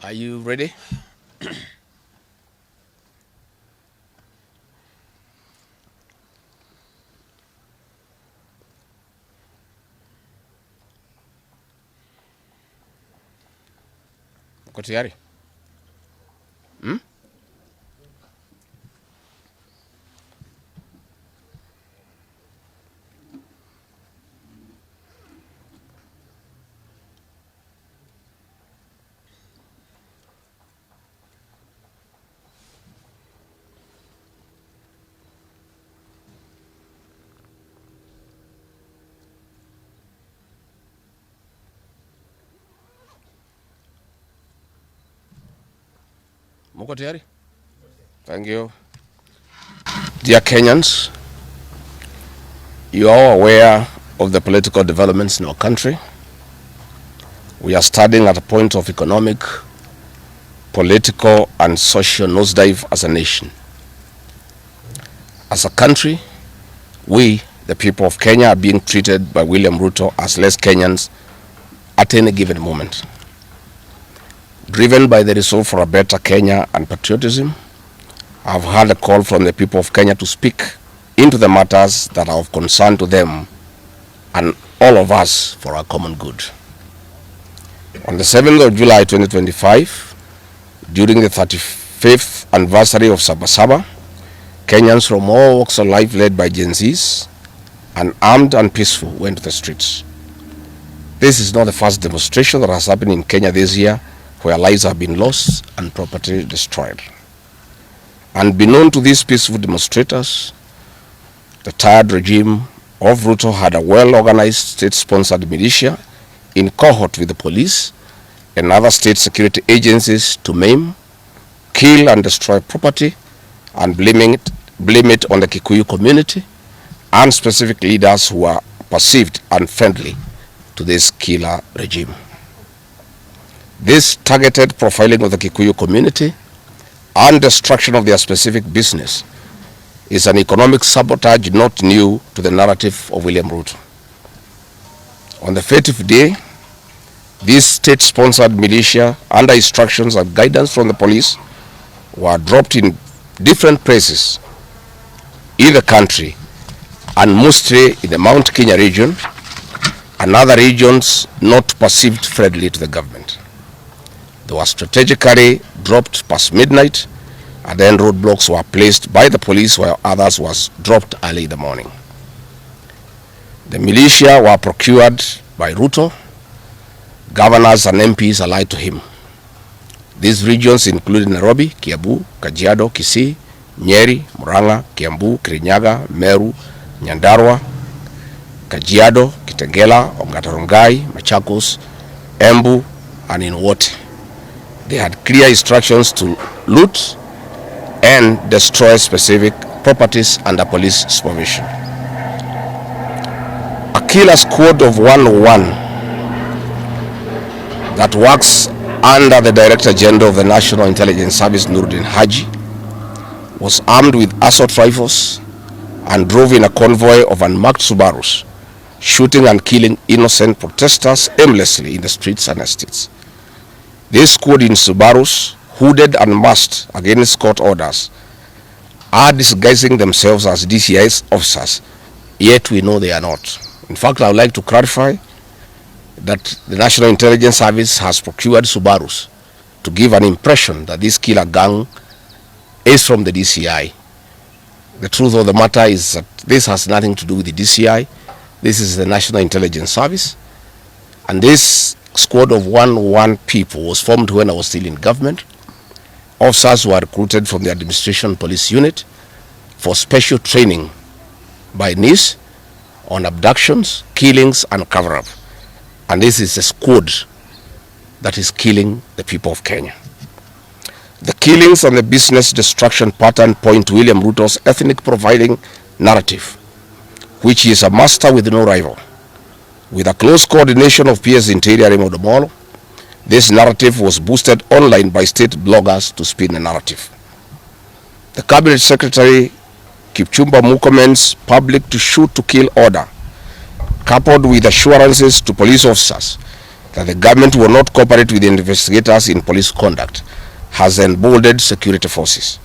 Are you ready? Uko tayari? Muko tayari? Thank you. Dear Kenyans, you are all aware of the political developments in our country. We are standing at a point of economic, political, and social nosedive as a nation. As a country, we, the people of Kenya, are being treated by William Ruto as less Kenyans at any given moment. Driven by the resolve for a better Kenya and patriotism, I've heard a call from the people of Kenya to speak into the matters that are of concern to them and all of us for our common good. On the 7th of July 2025, during the 35th anniversary of Sabasaba, Kenyans from all walks of life, led by Gen Zs, and armed and peaceful, went to the streets. This is not the first demonstration that has happened in Kenya this year, where lives have been lost and property destroyed. Unbeknown to these peaceful demonstrators, the tired regime of Ruto had a well-organized state-sponsored militia in cohort with the police and other state security agencies to maim, kill and destroy property, and blame it on the Kikuyu community and specific leaders who are perceived unfriendly to this killer regime. This targeted profiling of the Kikuyu community and destruction of their specific business is an economic sabotage not new to the narrative of William Ruto. On the 30th day, these state-sponsored militia, under instructions and guidance from the police, were dropped in different places in the country, and mostly in the Mount Kenya region and other regions not perceived friendly to the government. They were strategically dropped past midnight, and then roadblocks were placed by the police while others was dropped early in the morning. The militia were procured by Ruto. Governors and MPs allied to him. These regions include Nairobi, Kiambu, Kajiado, Kisii, Nyeri, Murang'a, Kiambu, Kirinyaga, Meru, Nyandarua, Kajiado, Kitengela, Ongata-Rongai, Machakos, Embu, and in Wote. They had clear instructions to loot and destroy specific properties under police supervision. A killer squad of 101 that works under the Director General of the National Intelligence Service, Nuruddin Haji, was armed with assault rifles and drove in a convoy of unmarked Subarus, shooting and killing innocent protesters aimlessly in the streets and estates. This squad in Subarus, hooded and masked against court orders, are disguising themselves as DCI's officers, yet we know they are not. In fact, I would like to clarify that the National Intelligence Service has procured Subarus to give an impression that this killer gang is from the DCI. The truth of the matter is that this has nothing to do with the DCI. This is the National Intelligence Service, and this squad of 101 people was formed when I was still in government. Officers were recruited from the administration police unit for special training by NIS on abductions, killings, and cover-up. And this is a squad that is killing the people of Kenya. The killings and the business destruction pattern point to William Ruto's ethnic profiling narrative, which he is a master with no rival. With a close coordination of PS Interior Imodobolo, this narrative was boosted online by state bloggers to spin the narrative. The Cabinet Secretary Kipchumba Murkomen's public to shoot to kill order, coupled with assurances to police officers that the government will not cooperate with the investigators in police conduct, has emboldened security forces.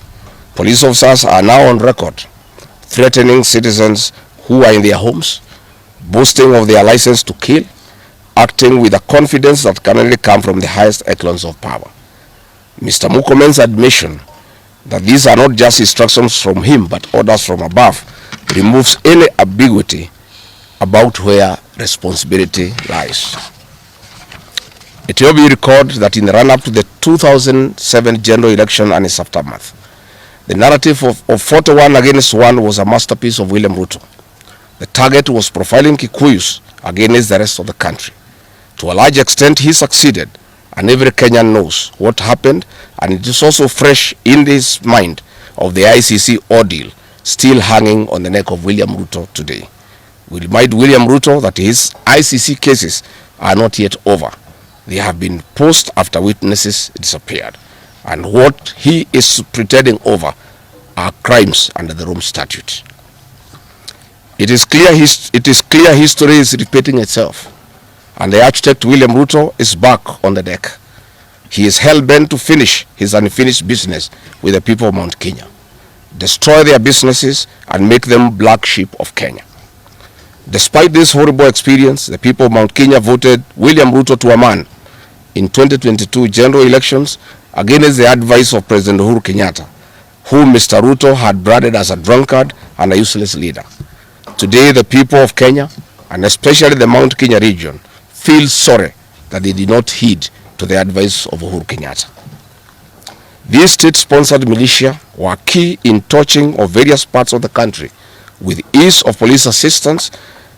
Police officers are now on record threatening citizens who are in their homes, boasting of their license to kill, acting with a confidence that can only come from the highest echelons of power. Mr. Murkomen's admission that these are not just instructions from him but orders from above removes any ambiguity about where responsibility lies. It will be recalled that in the run-up to the 2007 general election and its aftermath, the narrative of 41 against 1 was a masterpiece of William Ruto. The target was profiling Kikuyus against the rest of the country. To a large extent, he succeeded, and every Kenyan knows what happened, and it is also fresh in his mind of the ICC ordeal still hanging on the neck of William Ruto today. We remind William Ruto that his ICC cases are not yet over. They have been paused after witnesses disappeared, and what he is pretending over are crimes under the Rome Statute. It is clear history is repeating itself, and the architect William Ruto is back on the deck. He is hell-bent to finish his unfinished business with the people of Mount Kenya, destroy their businesses and make them black sheep of Kenya. Despite this horrible experience, the people of Mount Kenya voted William Ruto to a man in 2022 general elections against the advice of President Uhuru Kenyatta, whom Mr. Ruto had branded as a drunkard and a useless leader. Today, the people of Kenya, and especially the Mount Kenya region, feel sorry that they did not heed to the advice of Uhuru Kenyatta. These state-sponsored militia were key in torching of various parts of the country with ease of police assistance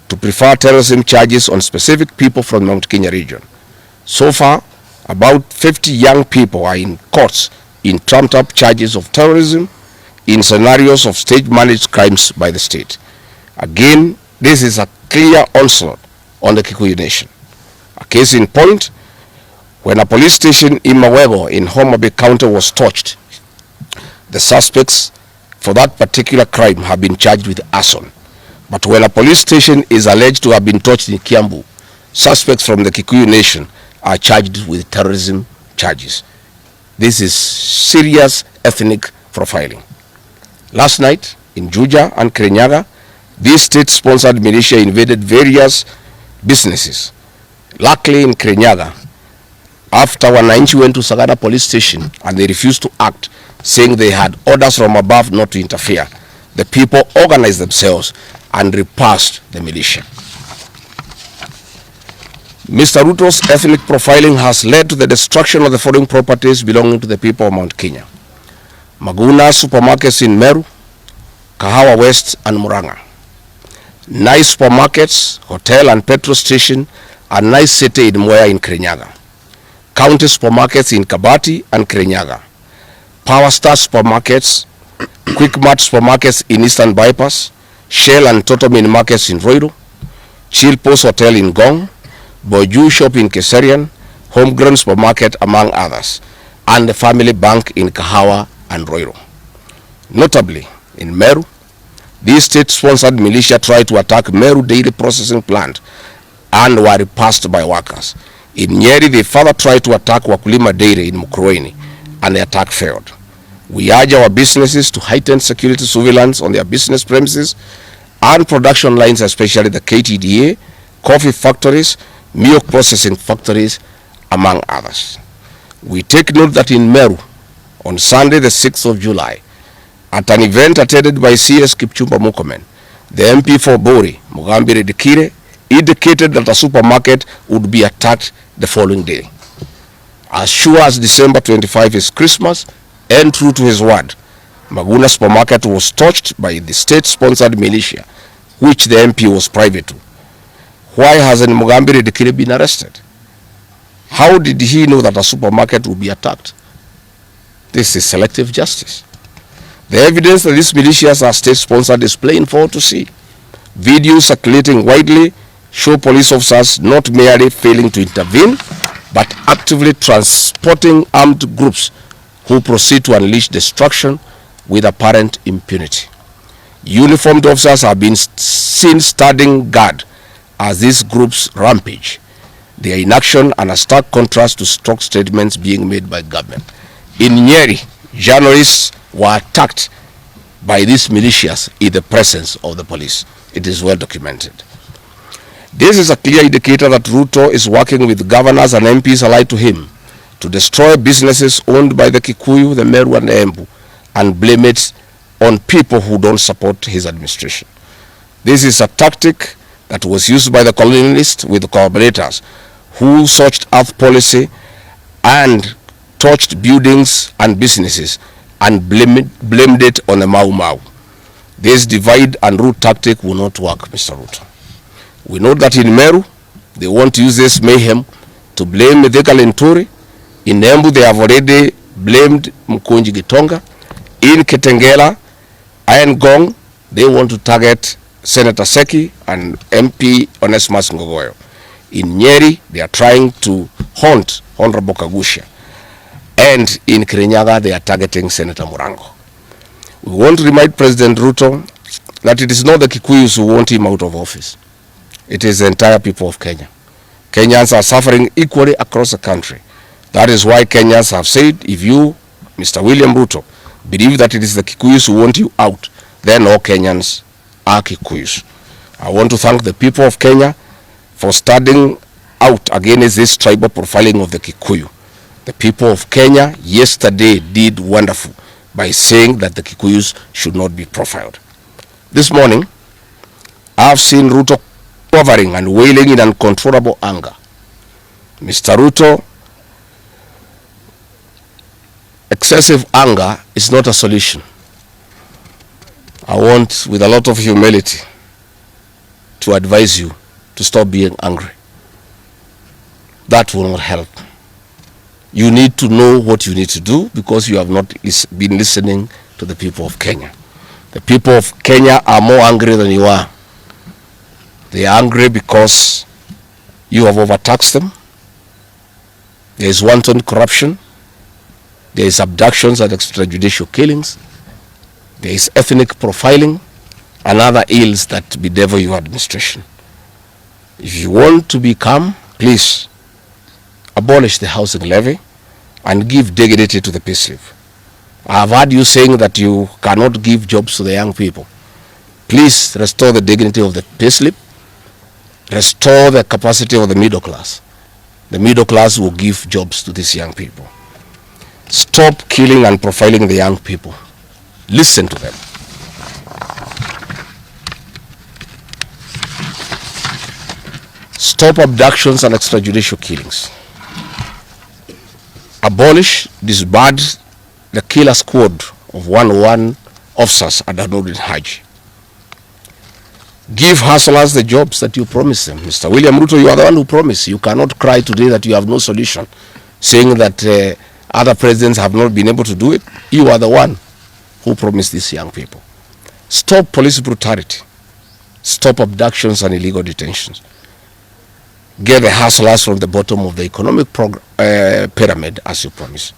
to prefer terrorism charges on specific people from the Mount Kenya region. So far, about 50 young people are in courts in trumped-up charges of terrorism in scenarios of state-managed crimes by the state. Again, this is a clear onslaught on the Kikuyu nation. A case in point, when a police station in Mawego in Homa Bay County was torched, the suspects for that particular crime have been charged with arson. But when a police station is alleged to have been torched in Kiambu, suspects from the Kikuyu nation are charged with terrorism charges. This is serious ethnic profiling. Last night in Juja and Kirinyaga, these state-sponsored militia invaded various businesses. Luckily in Kirinyaga, after Wananchi went to Sagada police station and they refused to act, saying they had orders from above not to interfere, the people organized themselves and repulsed the militia. Mr. Ruto's ethnic profiling has led to the destruction of the foreign properties belonging to the people of Mount Kenya. Maguna supermarkets in Meru, Kahawa West and Muranga. Nice supermarkets, hotel and petrol station, and nice city in Mwea in Kirinyaga. County supermarkets in Kabati and Kirinyaga. Power Star supermarkets, Quickmart supermarkets in Eastern Bypass, Shell and Total Mini markets in Roiro, Chill Post Hotel in Gong, Boju Shop in Keserian, Homegrown Supermarket among others, and the Family Bank in Kahawa and Roiro. Notably, in Meru, these state-sponsored militia tried to attack Meru Dairy Processing Plant and were repulsed by workers. In Nyeri, they further tried to attack Wakulima Dairy in Mukurweini, and the attack failed. We urge our businesses to heighten security surveillance on their business premises and production lines, especially the KTDA, coffee factories, milk processing factories, among others. We take note that in Meru, on Sunday the 6th of July, at an event attended by CS Kipchumba Murkomen, the MP for Bori, Mugambire Dikire, indicated that a supermarket would be attacked the following day. As sure as December 25 is Christmas, and true to his word, Maguna supermarket was touched by the state-sponsored militia, which the MP was private to. Why hasn't Mugambi Dikire been arrested? How did he know that a supermarket would be attacked? This is selective justice. The evidence that these militias are state-sponsored is plain for all to see. Videos circulating widely show police officers not merely failing to intervene, but actively transporting armed groups who proceed to unleash destruction with apparent impunity. Uniformed officers have been seen standing guard as these groups rampage. They are in action and a stark contrast to stock statements being made by government. In Nyeri, journalists were attacked by these militias in the presence of the police. It is well documented. This is a clear indicator that Ruto is working with governors and MPs allied to him to destroy businesses owned by the Kikuyu, the Meru and the Embu, and blame it on people who don't support his administration. This is a tactic that was used by the colonialists with the collaborators who searched earth policy and touched buildings and businesses and blamed it on the Mau Mau. This divide and rule tactic will not work, Mr. Ruto. We know that in Meru, they want to use this mayhem to blame Mithika Linturi. In Embu, they have already blamed Mkonji Gitonga. In Kitengela, Iron Gong, they want to target Senator Seki and MP Onesmus Ngogoyo. In Nyeri, they are trying to haunt Honorable Kagusha. And in Kirinyaga, they are targeting Senator Murango. We want to remind President Ruto that it is not the Kikuyus who want him out of office. It is the entire people of Kenya. Kenyans are suffering equally across the country. That is why Kenyans have said, if you, Mr. William Ruto, believe that it is the Kikuyus who want you out, then all Kenyans are Kikuyus. I want to thank the people of Kenya for standing out against this tribal profiling of the Kikuyu. The people of Kenya yesterday did wonderful by saying that the Kikuyus should not be profiled. This morning, I have seen Ruto quivering and wailing in uncontrollable anger. Mr. Ruto, excessive anger is not a solution. I want, with a lot of humility, to advise you to stop being angry. That will not help. You need to know what you need to do because you have not been listening to the people of Kenya. The people of Kenya are more angry than you are. They are angry because you have overtaxed them. There is wanton corruption. There is abductions and extrajudicial killings. There is ethnic profiling and other ills that bedevil your administration. If you want to be calm, please abolish the housing levy and give dignity to the payslip. I have heard you saying that you cannot give jobs to the young people. Please restore the dignity of the payslip. Restore the capacity of the middle class. The middle class will give jobs to these young people. Stop killing and profiling the young people. Listen to them. Stop abductions and extrajudicial killings. Abolish, disband the killer squad of 101 officers at Anodin Haji. Give hustlers the jobs that you promised them. Mr. William Ruto, you are the one who promised. You cannot cry today that you have no solution, saying that other presidents have not been able to do it. You are the one who promised these young people. Stop police brutality. Stop abductions and illegal detentions. Get the hustlers from the bottom of the economic pyramid as you promised.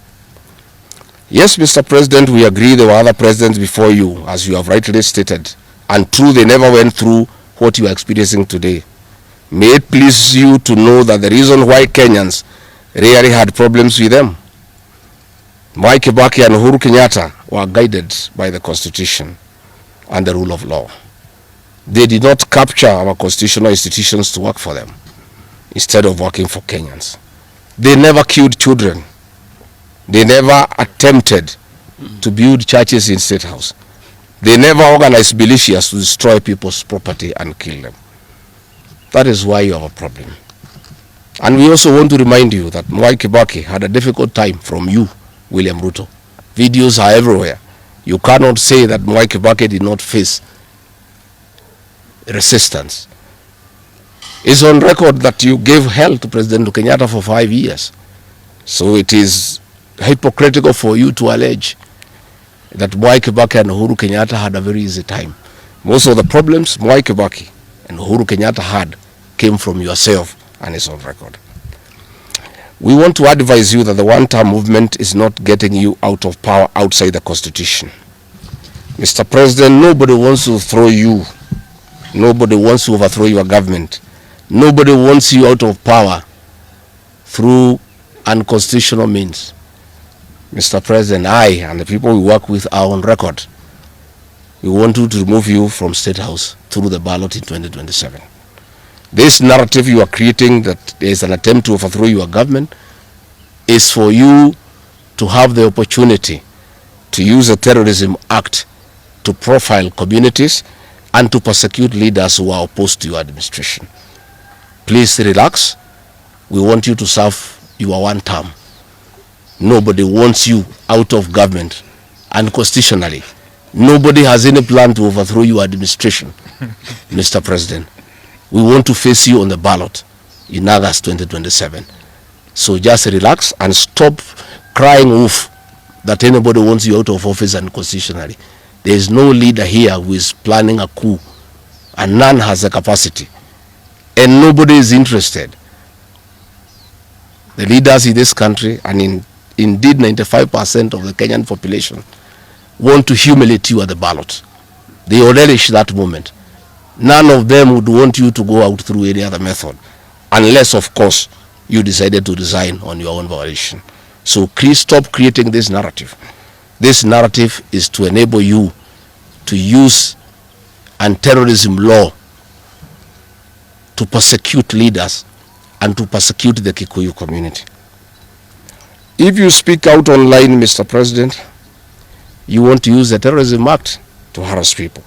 Yes, Mr. President, we agree there were other presidents before you, as you have rightly stated. And true, they never went through what you are experiencing today. May it please you to know that the reason why Kenyans rarely had problems with them, Mwai Kibaki and Uhuru Kenyatta were guided by the Constitution and the rule of law. They did not capture our constitutional institutions to work for them, instead of working for Kenyans. They never killed children. They never attempted to build churches in State House. They never organized militias to destroy people's property and kill them. That is why you have a problem. And we also want to remind you that Mwai Kibaki had a difficult time from you, William Ruto. Videos are everywhere. You cannot say that Mwai Kibaki did not face resistance. It's on record that you gave hell to President Kenyatta for 5 years. So it is hypocritical for you to allege that Mwai Kibaki and Uhuru Kenyatta had a very easy time. Most of the problems Mwai Kibaki and Uhuru Kenyatta had came from yourself, and it's on record. We want to advise you that the one-term movement is not getting you out of power outside the Constitution. Mr. President, nobody wants to throw you. Nobody wants to overthrow your government. Nobody wants you out of power through unconstitutional means. Mr. President, I and the people we work with are on record. We want to remove you from State House through the ballot in 2027. This narrative you are creating that there is an attempt to overthrow your government is for you to have the opportunity to use the Terrorism Act to profile communities and to persecute leaders who are opposed to your administration. Please relax. We want you to serve your one term. Nobody wants you out of government unconstitutionally. Nobody has any plan to overthrow your administration, Mr. President. We want to face you on the ballot in August 2027. So just relax and stop crying wolf that anybody wants you out of office unconstitutionally. There is no leader here who is planning a coup, and none has the capacity. And nobody is interested. The leaders in this country, and indeed 95% of the Kenyan population, want to humiliate you at the ballot. They relish that moment. None of them would want you to go out through any other method, unless, of course, you decided to resign on your own volition. So please stop creating this narrative. This narrative is to enable you to use anti-terrorism law to persecute leaders and to persecute the Kikuyu community. If you speak out online, Mr. President, you want to use the Terrorism Act to harass people.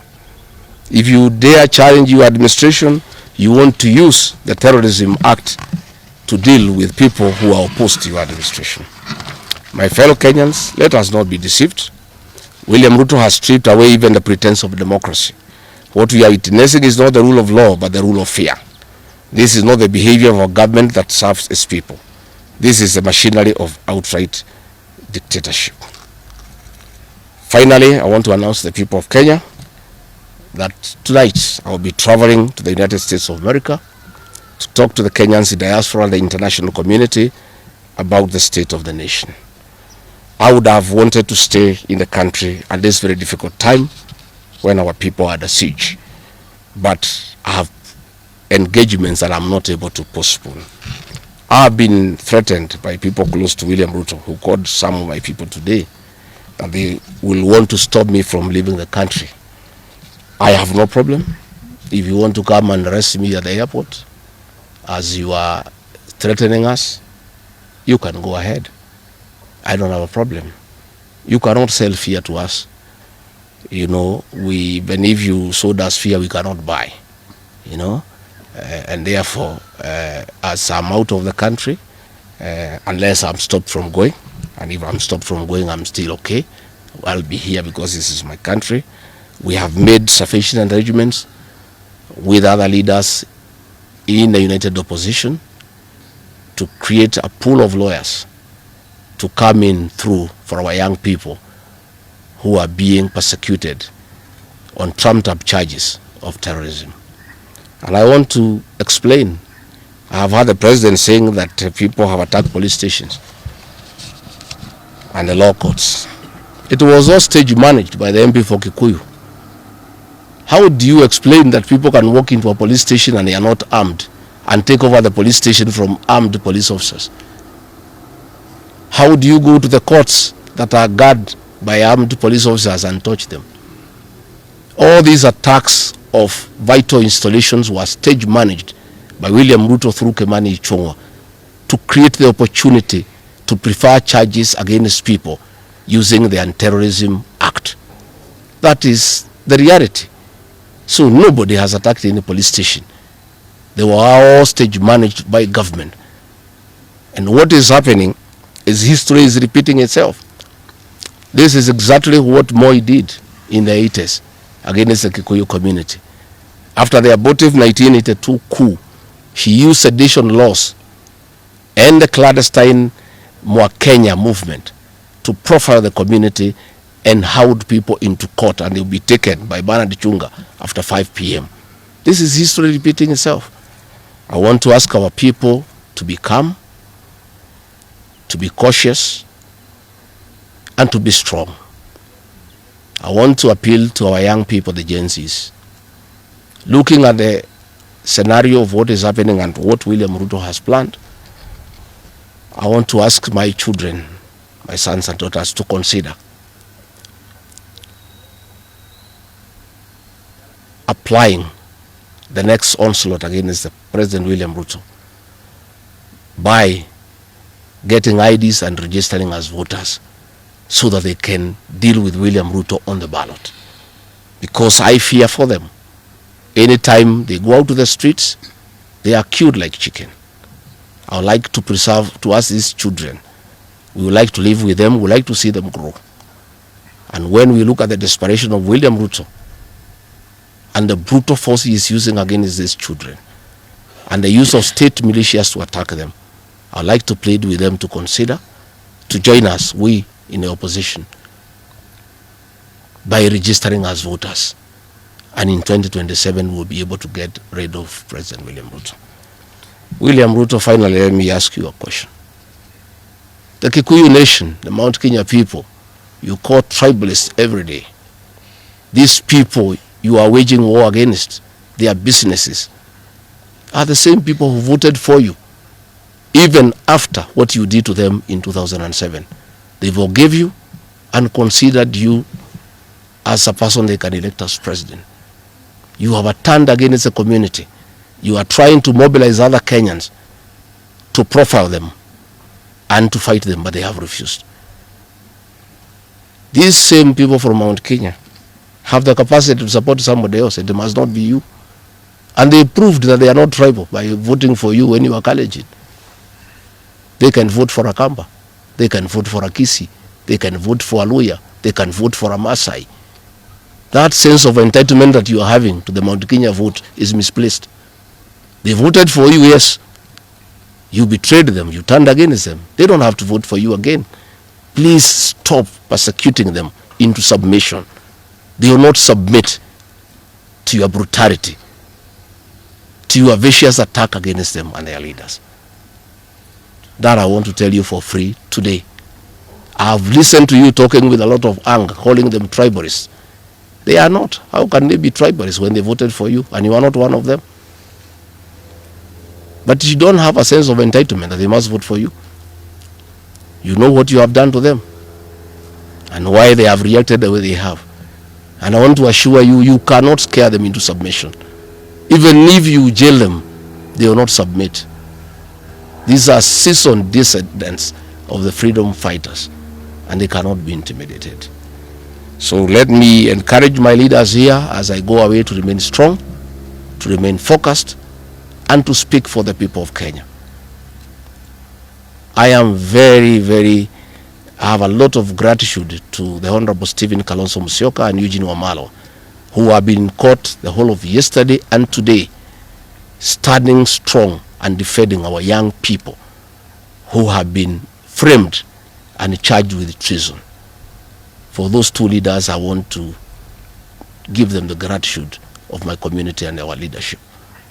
If you dare challenge your administration, you want to use the Terrorism Act to deal with people who are opposed to your administration. My fellow Kenyans, let us not be deceived. William Ruto has stripped away even the pretense of democracy. What we are witnessing is not the rule of law, but the rule of fear. This is not the behavior of a government that serves its people. This is the machinery of outright dictatorship. Finally, I want to announce to the people of Kenya that tonight I will be traveling to the United States of America to talk to the Kenyans in diaspora and the international community about the state of the nation. I would have wanted to stay in the country at this very difficult time when our people are under siege, but I have engagements that I'm not able to postpone. I have been threatened by people close to William Ruto, who called some of my people today, and they will want to stop me from leaving the country. I have no problem. If you want to come and arrest me at the airport, as you are threatening us, you can go ahead. I don't have a problem. You cannot sell fear to us. You know, even if you sold us fear, we cannot buy. You know, and therefore, as I'm out of the country, unless I'm stopped from going, and if I'm stopped from going, I'm still okay. I'll be here because this is my country. We have made sufficient arrangements with other leaders in the united opposition to create a pool of lawyers to come in through for our young people who are being persecuted on trumped-up charges of terrorism. And I want to explain. I have heard the president saying that people have attacked police stations and the law courts. It was all stage managed by the MP for Kikuyu. How do you explain that people can walk into a police station and they are not armed and take over the police station from armed police officers? How do you go to the courts that are guarded by armed police officers and touch them? All these attacks of vital installations were stage managed by William Ruto through Kimani Ichung'wah to create the opportunity to prefer charges against people using the Anti-Terrorism Act. That is the reality. So nobody has attacked any police station. They were all stage managed by government. And what is happening is history is repeating itself. This is exactly what Moi did in the 80s against the Kikuyu community. After the abortive 1982 coup, he used sedition laws and the clandestine Kenya movement to profile the community and hound people into court, and they'll be taken by Bernard Chunga after 5 p.m. This is history repeating itself. I want to ask our people to be calm, to be cautious, and to be strong. I want to appeal to our young people, the Gen Zs. Looking at the scenario of what is happening and what William Ruto has planned, I want to ask my children, my sons and daughters, to consider applying the next onslaught against the President William Ruto by getting IDs and registering as voters so that they can deal with William Ruto on the ballot. Because I fear for them. Anytime they go out to the streets, they are killed like chicken. I would like to preserve to us these children. We would like to live with them. We would like to see them grow. And when we look at the desperation of William Ruto and the brutal force he is using against these children and the use of state militias to attack them, I would like to plead with them to consider to join us, we in the opposition, by registering as voters. And in 2027, we'll be able to get rid of President William Ruto. William Ruto, finally, let me ask you a question. The Kikuyu nation, the Mount Kenya people, you call tribalists every day. These people you are waging war against, their businesses, are the same people who voted for you, even after what you did to them in 2007. They forgave you and considered you as a person they can elect as president. You have turned against the community. You are trying to mobilize other Kenyans to profile them and to fight them, but they have refused. These same people from Mount Kenya have the capacity to support somebody else. It must not be you. And they proved that they are not tribal by voting for you when you are Kalenjin. They can vote for a Kamba. They can vote for a Kisi. They can vote for a Luya. They can vote for a Maasai. That sense of entitlement that you are having to the Mount Kenya vote is misplaced. They voted for you, yes. You betrayed them. You turned against them. They don't have to vote for you again. Please stop persecuting them into submission. They will not submit to your brutality, to your vicious attack against them and their leaders. That I want to tell you for free today. I have listened to you talking with a lot of anger, calling them tribalists. They are not. How can they be tribalists when they voted for you and you are not one of them? But you don't have a sense of entitlement that they must vote for you. You know what you have done to them and why they have reacted the way they have. And I want to assure you, you cannot scare them into submission. Even if you jail them, they will not submit. These are seasoned descendants of the freedom fighters, and they cannot be intimidated. So let me encourage my leaders here as I go away to remain strong, to remain focused, and to speak for the people of Kenya. I am I have a lot of gratitude to the Honorable Stephen Kalonzo Musyoka and Eugene Wamalwa, who have been in court the whole of yesterday and today, standing strong and defending our young people who have been framed and charged with treason. For those two leaders, I want to give them the gratitude of my community and our leadership.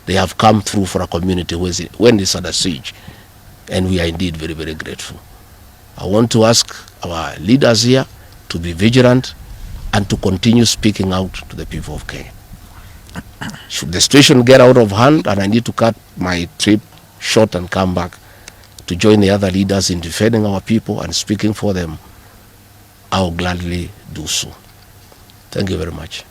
They have come through for a community when it's under siege, and we are indeed very, very grateful. I want to ask our leaders here to be vigilant and to continue speaking out to the people of Kenya. Should the situation get out of hand and I need to cut my trip short and come back to join the other leaders in defending our people and speaking for them, I will gladly do so. Thank you very much.